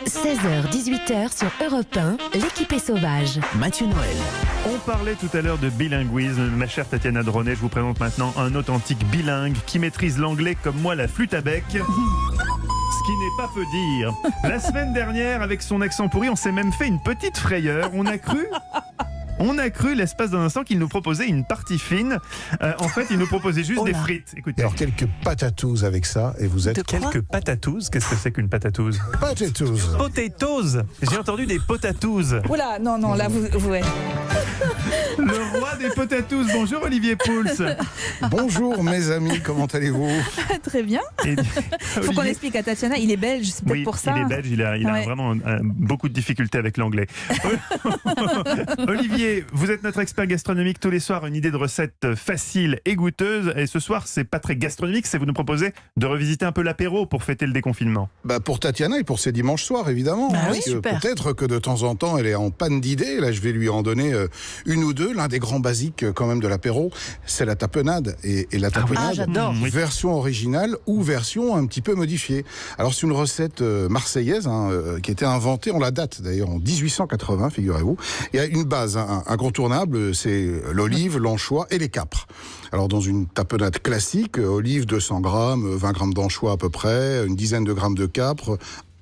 16h-18h sur Europe 1, l'équipe est sauvage. Mathieu Noël. On parlait tout à l'heure de bilinguisme. Ma chère Tatiana Dronnet, je vous présente maintenant un authentique bilingue qui maîtrise l'anglais comme moi la flûte à bec. Ce qui n'est pas peu dire. La semaine dernière, avec son accent pourri, on s'est même fait une petite frayeur. On a cru l'espace d'un instant qu'il nous proposait une partie fine. En fait, il nous proposait juste des frites. Écoutez. Alors, quelques patatouses avec ça, et vous êtes... Quelques patatouses. Qu'est-ce que c'est qu'une patatouze? Patatouses. Potatoes. J'ai entendu des potatouses. Oula, non, là, vous ouais. Le roi des potatouses. Bonjour Olivier Pouls. Bonjour mes amis, comment allez-vous? Très bien. Faut qu'on explique à Tatiana, il est belge, c'est peut-être pour ça. Il est belge, il a Ouais. vraiment beaucoup de difficultés avec l'anglais. Olivier, vous êtes notre expert gastronomique tous les soirs, une idée de recette facile et goûteuse. Et ce soir, c'est pas très gastronomique, c'est vous nous proposez de revisiter un peu l'apéro pour fêter le déconfinement. Pour Tatiana et pour ses dimanches soirs, évidemment. Bah oui, Parce que super. peut-être que de temps en temps, elle est en panne d'idées. Là, je vais lui en donner une ou deux. L'un des grands basiques quand même de l'apéro, c'est la tapenade. Et la tapenade, j'adore. Oui. version originale ou version un petit peu modifiée. Alors, c'est une recette marseillaise qui a été inventée, on la date d'ailleurs en 1880, figurez-vous. Il y a une base, un incontournable, c'est l'olive, l'anchois et les capres. Alors, dans une tapenade classique, olive 200 grammes, 20 grammes d'anchois à peu près, une dizaine de grammes de capres,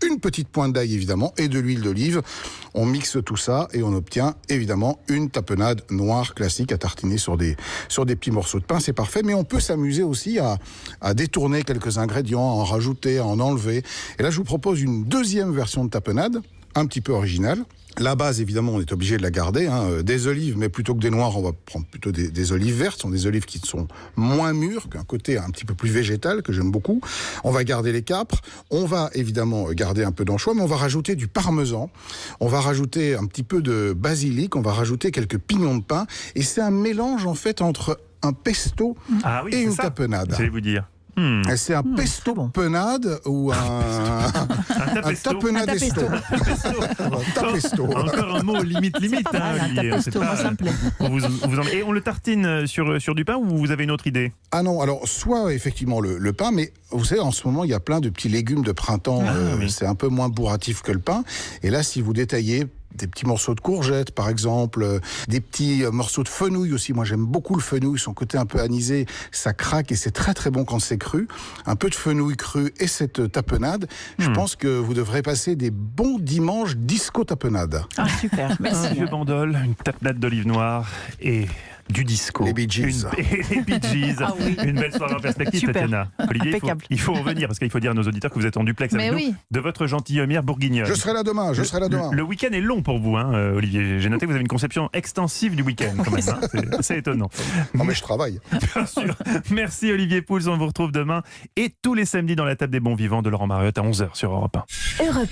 une petite pointe d'ail évidemment et de l'huile d'olive. On mixe tout ça et on obtient évidemment une tapenade noire classique à tartiner sur des petits morceaux de pain. C'est parfait, mais on peut s'amuser aussi à détourner quelques ingrédients, à en rajouter, à en enlever. Et là, je vous propose une deuxième version de tapenade, un petit peu originale. La base, évidemment, on est obligé de la garder. Des olives, mais plutôt que des noires, on va prendre plutôt des olives vertes. Ce sont des olives qui sont moins mûres, qu'un côté un petit peu plus végétal, que j'aime beaucoup. On va garder les capres. On va évidemment garder un peu d'anchois, mais on va rajouter du parmesan. On va rajouter un petit peu de basilic. On va rajouter quelques pignons de pain. Et c'est un mélange, en fait, entre un pesto Ah oui, et c'est une ça. tapenade. J'allais vous dire. Et c'est un pesto bon. penade ou un tapenadesto. Un tapesto. Encore un mot limite. C'est pas mal, un Olivier. tapesto, C'est moi, ça me plaît. Et on le tartine sur du pain ou vous avez une autre idée? Ah non, alors soit effectivement le pain, mais vous savez, en ce moment, il y a plein de petits légumes de printemps. Oui. C'est un peu moins bourratif que le pain. Et là, si vous détaillez des petits morceaux de courgettes, par exemple, des petits morceaux de fenouil aussi. Moi, j'aime beaucoup le fenouil, son côté un peu anisé, ça craque et c'est très très bon quand c'est cru. Un peu de fenouil cru et cette tapenade. Je pense que vous devrez passer des bons dimanches disco tapenade. Ah, super, Un merci. vieux bandol, une tapenade d'olive noire et du disco. Les Bee Gees. Les Bee Gees. Ah oui. Une belle soirée en perspective, Super. Tatiana. Olivier, Impeccable. il faut revenir parce qu'il faut dire à nos auditeurs que vous êtes en duplex avec Mais nous oui. de votre gentilhommière bourguignonne. Je serai là demain. Le week-end est long pour vous, Olivier. J'ai noté que vous avez une conception extensive du week-end, quand même. C'est étonnant. Non, mais je travaille. Bien sûr. Merci Olivier Pouls. On vous retrouve demain et tous les samedis dans la table des bons vivants de Laurent Mariotte à 11h sur Europe 1. Europe